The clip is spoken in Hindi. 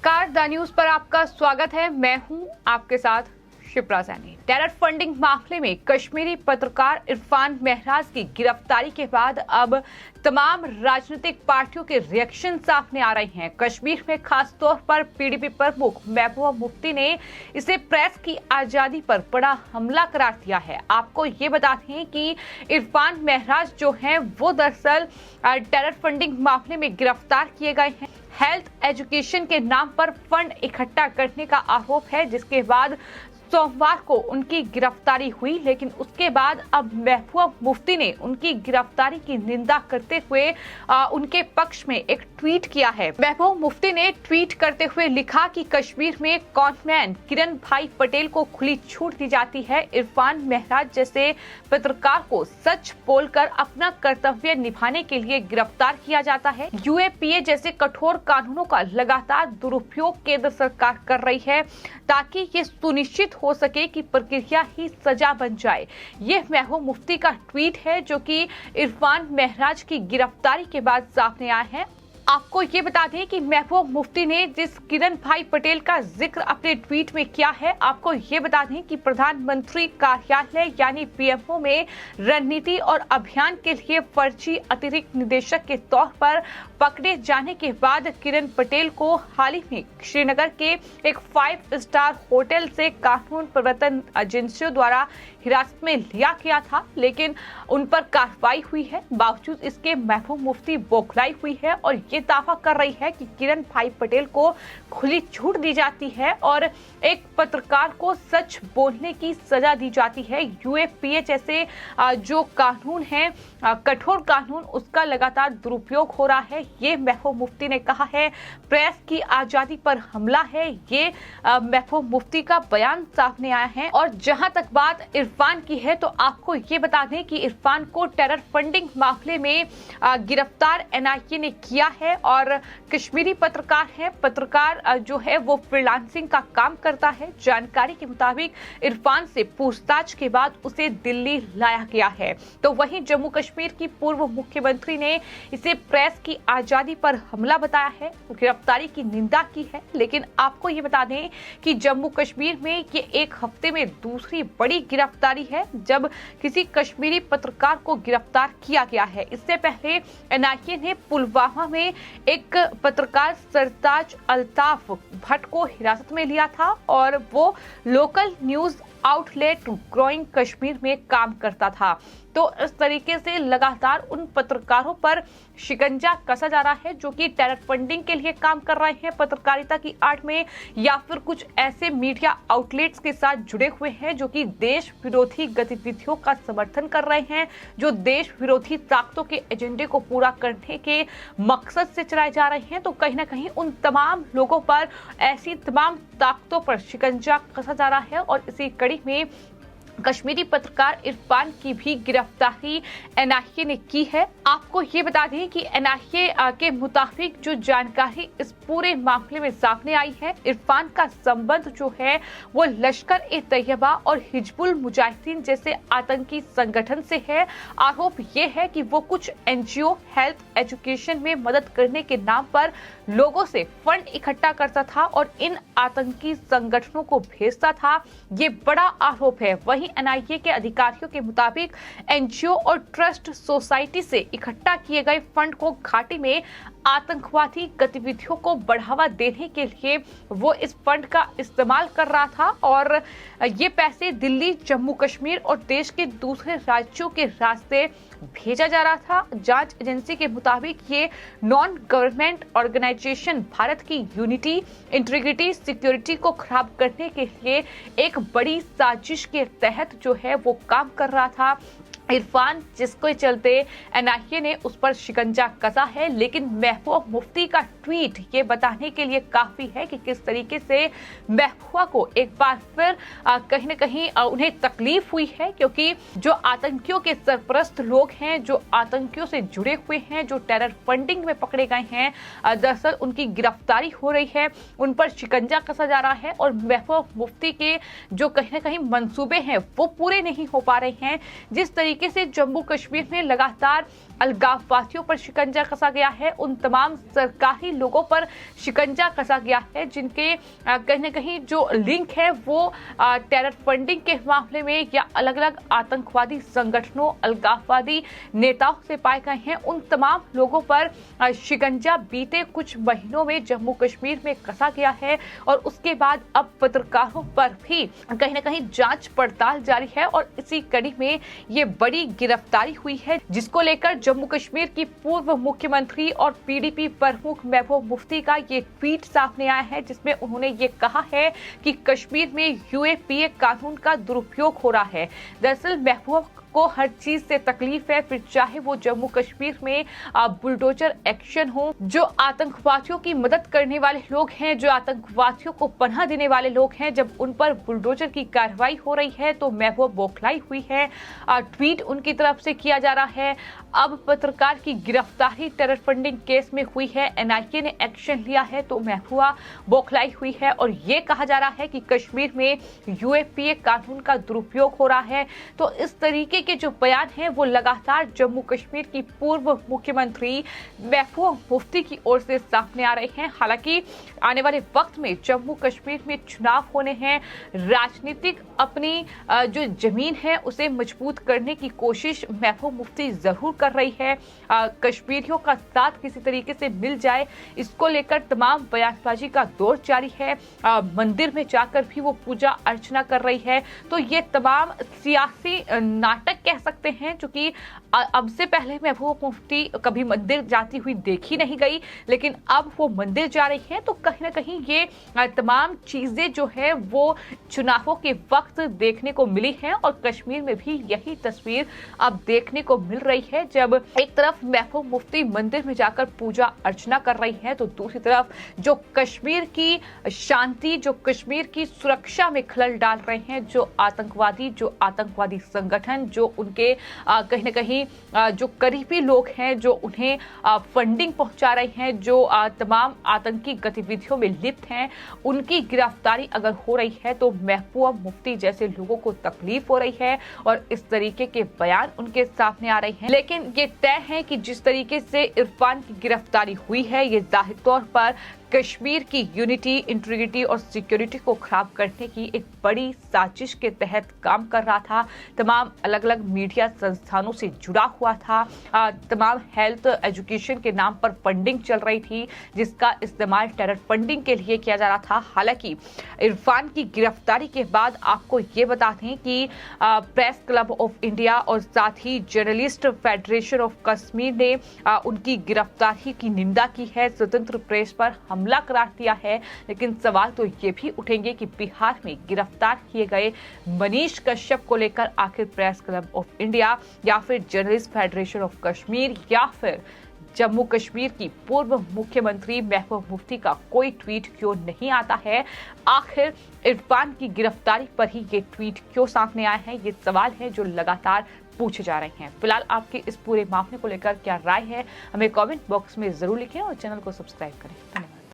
नमस्कार, द न्यूज पर आपका स्वागत है। मैं हूं आपके साथ शिप्रा सैनी। टेरर फंडिंग मामले में कश्मीरी पत्रकार इरफान महराज की गिरफ्तारी के बाद अब तमाम राजनीतिक पार्टियों के रिएक्शन सामने आ रहे हैं। कश्मीर में खास तौर पर पीडीपी प्रमुख महबूबा मुफ्ती ने इसे प्रेस की आजादी पर बड़ा हमला करार दिया है। आपको ये बता दें कि इरफान महराज जो हैं वो दरअसल टेरर फंडिंग मामले में गिरफ्तार किए गए हैं। हेल्थ एजुकेशन के नाम पर फंड इकट्ठा करने का आरोप है, जिसके बाद सोमवार को उनकी गिरफ्तारी हुई। लेकिन उसके बाद अब महबूबा मुफ्ती ने उनकी गिरफ्तारी की निंदा करते हुए उनके पक्ष में एक ट्वीट किया है। महबूबा मुफ्ती ने ट्वीट करते हुए लिखा कि कश्मीर में कॉनमैन किरण भाई पटेल को खुली छूट दी जाती है। इरफान महराज जैसे पत्रकार को सच बोलकर अपना कर्तव्य निभाने के लिए गिरफ्तार किया जाता है। यूएपीए जैसे कठोर कानूनों का लगातार दुरुपयोग केंद्र सरकार कर रही है ताकि ये सुनिश्चित हो सके कि प्रक्रिया ही सजा बन जाए। यह महबूबा मुफ्ती का ट्वीट है जो कि इरफान महराज की गिरफ्तारी के बाद सामने आया है। आपको ये बता दें कि महबूबा मुफ्ती ने जिस किरण भाई पटेल का जिक्र अपने ट्वीट में किया है, आपको ये बता दें कि प्रधानमंत्री कार्यालय यानी पीएमओ में रणनीति और अभियान के लिए फर्जी अतिरिक्त निदेशक के तौर पर पकड़े जाने के बाद किरण पटेल को हाल ही में श्रीनगर के एक 5 स्टार होटल से कानून प्रवर्तन एजेंसियों द्वारा हिरासत में लिया गया था, लेकिन उन पर कार्रवाई हुई है। बावजूद इसके महबूबा मुफ्ती बौखलाई हुई है और ये दावा कर रही है कि किरण भाई पटेल को खुली छूट दी जाती है और एक पत्रकार को सच बोलने की सजा दी जाती है। यूएपीए जैसे जो कानून है, कठोर कानून, उसका लगातार दुरुपयोग हो रहा है। ये महबूबा मुफ्ती ने कहा है। प्रेस की आजादी पर हमला है, ये महबूबा मुफ्ती का बयान सामने आया है। और जहां तक बात इरफान की है तो आपको ये बता दें कि इरफान को टेरर फंडिंग मामले में गिरफ्तार एनआईए ने किया है और कश्मीरी पत्रकार है। पत्रकार जो है वो फ्रीलांसिंग का काम करता है। जानकारी के मुताबिक इरफान से पूछताछ के बाद उसे दिल्ली लाया गया है। तो वहीं जम्मू कश्मीर की पूर्व मुख्यमंत्री ने इसे प्रेस की आजादी पर हमला बताया है, गिरफ्तारी की निंदा की है। लेकिन आपको ये बता दें कि जम्मू कश्मीर में ये एक हफ्ते में दूसरी बड़ी गिरफ्तारी है जब किसी कश्मीरी पत्रकार को गिरफ्तार किया गया है। इससे पहले एनआईए ने पुलवामा में एक पत्रकार सरताज अल्ताफ भट्ट को हिरासत में लिया था और वो local news outlet growing Kashmir में काम करता था। तो इस तरीके से लगातार उन पत्रकारों पर शिकंजा कसा जा रहा है जो कि टेरर फंडिंग के लिए काम कर रहे हैं पत्रकारिता की आड़ में, या फिर कुछ ऐसे मीडिया आउटलेट्स के साथ जुड़े हुए हैं जो कि देश विरोधी गतिविधियों का समर्थन कर रहे हैं, जो देश विरोधी ताकतों के एजेंडे को पूरा करने के मकसद से चलाए जा रहे हैं। तो कहीं ना कहीं उन तमाम लोगों पर, ऐसी तमाम ताकतों पर शिकंजा कसा जा रहा है और इसी कड़ी में कश्मीरी पत्रकार इरफान की भी गिरफ्तारी एनआईए ने की है। आपको ये बता दें कि एनआईए के मुताबिक जो जानकारी इस पूरे मामले में सामने आई है, इरफान का संबंध जो है वो लश्कर ए तैयबा और हिजबुल मुजाहिदीन जैसे आतंकी संगठन से है। आरोप ये है कि वो कुछ एनजीओ हेल्थ एजुकेशन में मदद करने के नाम पर लोगों से फंड इकट्ठा करता था और इन आतंकी संगठनों को भेजता था। ये बड़ा आरोप है। वहीं एनआईए के अधिकारियों के मुताबिक एनजीओ और ट्रस्ट सोसाइटी से इकट्ठा किए गए फंड को घाटी में आतंकवादी गतिविधियों को बढ़ावा देने के लिए वो इस फंड का इस्तेमाल कर रहा था और ये पैसे दिल्ली, जम्मू कश्मीर और देश के दूसरे राज्यों के रास्ते भेजा जा रहा था। जांच एजेंसी के मुताबिक ये नॉन गवर्नमेंट ऑर्गेनाइजेशन भारत की यूनिटी, इंटीग्रिटी, सिक्योरिटी को खराब करने के लिए एक बड़ी साजिश के तहत जो है वो काम कर रहा था। इरफान जिसके चलते एनआईए ने उस पर शिकंजा कसा है, लेकिन महबूबा मुफ्ती का ट्वीट ये बताने के लिए काफी है कि किस तरीके से महबूबा को एक बार फिर कहीं न कहीं उन्हें तकलीफ हुई है, क्योंकि जो आतंकियों के सरपरस्त लोग हैं, जो आतंकियों से जुड़े हुए हैं, जो टेरर फंडिंग में पकड़े गए हैं, दरअसल उनकी गिरफ्तारी हो रही है, उन पर शिकंजा कसा जा रहा है और महबूबा मुफ्ती के जो कहीं न कहीं मंसूबे हैं वो पूरे नहीं हो पा रहे हैं। जिस तरीके तरीके से जम्मू कश्मीर में लगातार अलगाववादियों पर शिकंजा कसा गया है, उन तमाम सरकारी लोगों पर शिकंजा कसा गया है जिनके कहीं न कहीं जो लिंक है वो टेरर फंडिंग के मामले में या अलग अलग आतंकवादी संगठनों, अलगाववादी नेताओं से पाए गए हैं, उन तमाम लोगों पर शिकंजा बीते कुछ महीनों में जम्मू कश्मीर में कसा गया है। और उसके बाद अब पत्रकारों पर भी कहीं न कहीं जांच पड़ताल जारी है और इसी कड़ी में ये बड़ी गिरफ्तारी हुई है, जिसको लेकर जम्मू कश्मीर की पूर्व मुख्यमंत्री और पीडीपी प्रमुख महबूब मुफ्ती का ये ट्वीट सामने आया है, जिसमें उन्होंने ये कहा है कि कश्मीर में यूएपीए कानून का दुरुपयोग हो रहा है। दरअसल महबूब को हर चीज से तकलीफ है, फिर चाहे वो जम्मू कश्मीर में बुलडोजर एक्शन हो, जो आतंकवादियों की मदद करने वाले लोग हैं, जो आतंकवादियों को पनाह देने वाले लोग हैं, जब उन पर बुलडोजर की कार्रवाई हो रही है तो महबूब बौखलाई हुई है। ट्वीट उनकी तरफ से किया जा रहा है। अब पत्रकार की गिरफ्तारी टेरर फंडिंग केस में हुई है, एनआईए ने एक्शन लिया है तो महबूबा बौखलाई हुई है और ये कहा जा रहा है कि कश्मीर में यूएपीए कानून का दुरुपयोग हो रहा है। तो इस तरीके के जो बयान हैं वो लगातार जम्मू कश्मीर की पूर्व मुख्यमंत्री महबूबा मुफ्ती की ओर से सामने आ रहे हैं। हालांकि आने वाले वक्त में जम्मू कश्मीर में चुनाव होने हैं, राजनीतिक अपनी जो जमीन है उसे मजबूत करने की कोशिश महबूबा मुफ्ती जरूर कर रही है। कश्मीरियों का साथ किसी तरीके से मिल जाए, इसको लेकर तमाम बयानबाजी का दौर जारी है। मंदिर में जाकर भी वो पूजा अर्चना कर रही है। तो ये तमाम सियासी नाटक कह सकते हैं, जो कि अब से पहले महबूबा मुफ्ती कभी मंदिर जाती हुई देखी नहीं गई, लेकिन अब वो मंदिर जा रही है। तो कहीं ना कहीं ये तमाम चीजें जो है वो चुनावों के वक्त देखने को मिली हैं और कश्मीर में भी यही तस्वीर अब देखने को मिल रही है। जब एक तरफ महबूबा मुफ्ती मंदिर में जाकर पूजा अर्चना कर रही है तो दूसरी तरफ जो कश्मीर की शांति, जो कश्मीर की सुरक्षा में खलल डाल रहे हैं, जो आतंकवादी संगठन, जो उनके कहीं न कहीं जो करीबी लोग हैं, जो उन्हें फंडिंग पहुंचा रहे हैं, जो तमाम आतंकी गतिविधियों में लिप्त हैं, उनकी गिरफ्तारी अगर हो रही है तो महबूबा मुफ्ती जैसे लोगों को तकलीफ हो रही है और इस तरीके के बयान उनके सामने आ रहे हैं। लेकिन ये तय है कि जिस तरीके से इरफान की गिरफ्तारी हुई है, ये जाहिर तौर पर कश्मीर की यूनिटी, इंटीग्रिटी और सिक्योरिटी को खराब करने की एक बड़ी साजिश के तहत काम कर रहा था। तमाम अलग अलग मीडिया संस्थानों से जुड़ा हुआ था, तमाम हेल्थ एजुकेशन के नाम पर फंडिंग चल रही थी, जिसका इस्तेमाल टेरर फंडिंग के लिए किया जा रहा था। हालांकि इरफान की गिरफ्तारी के बाद आपको ये बता दें कि प्रेस क्लब ऑफ इंडिया और साथ ही जर्नलिस्ट फेडरेशन ऑफ कश्मीर ने उनकी गिरफ्तारी की निंदा की है, स्वतंत्र प्रेस पर हमला करार दिया है। लेकिन सवाल तो ये भी उठेंगे कि बिहार में गिरफ्तार किए गए मनीष कश्यप को लेकर आखिर प्रेस क्लब ऑफ इंडिया या फिर जर्नलिस्ट फेडरेशन ऑफ कश्मीर या फिर जम्मू कश्मीर की पूर्व मुख्यमंत्री महबूबा मुफ्ती का कोई ट्वीट क्यों नहीं आता है? आखिर इरफान की गिरफ्तारी पर ही ये ट्वीट क्यों सामने आए हैं? ये सवाल है जो लगातार पूछे जा रहे हैं। फिलहाल आपके इस पूरे मामले को लेकर क्या राय है, हमें कमेंट बॉक्स में जरूर लिखें और चैनल को सब्सक्राइब करें। धन्यवाद।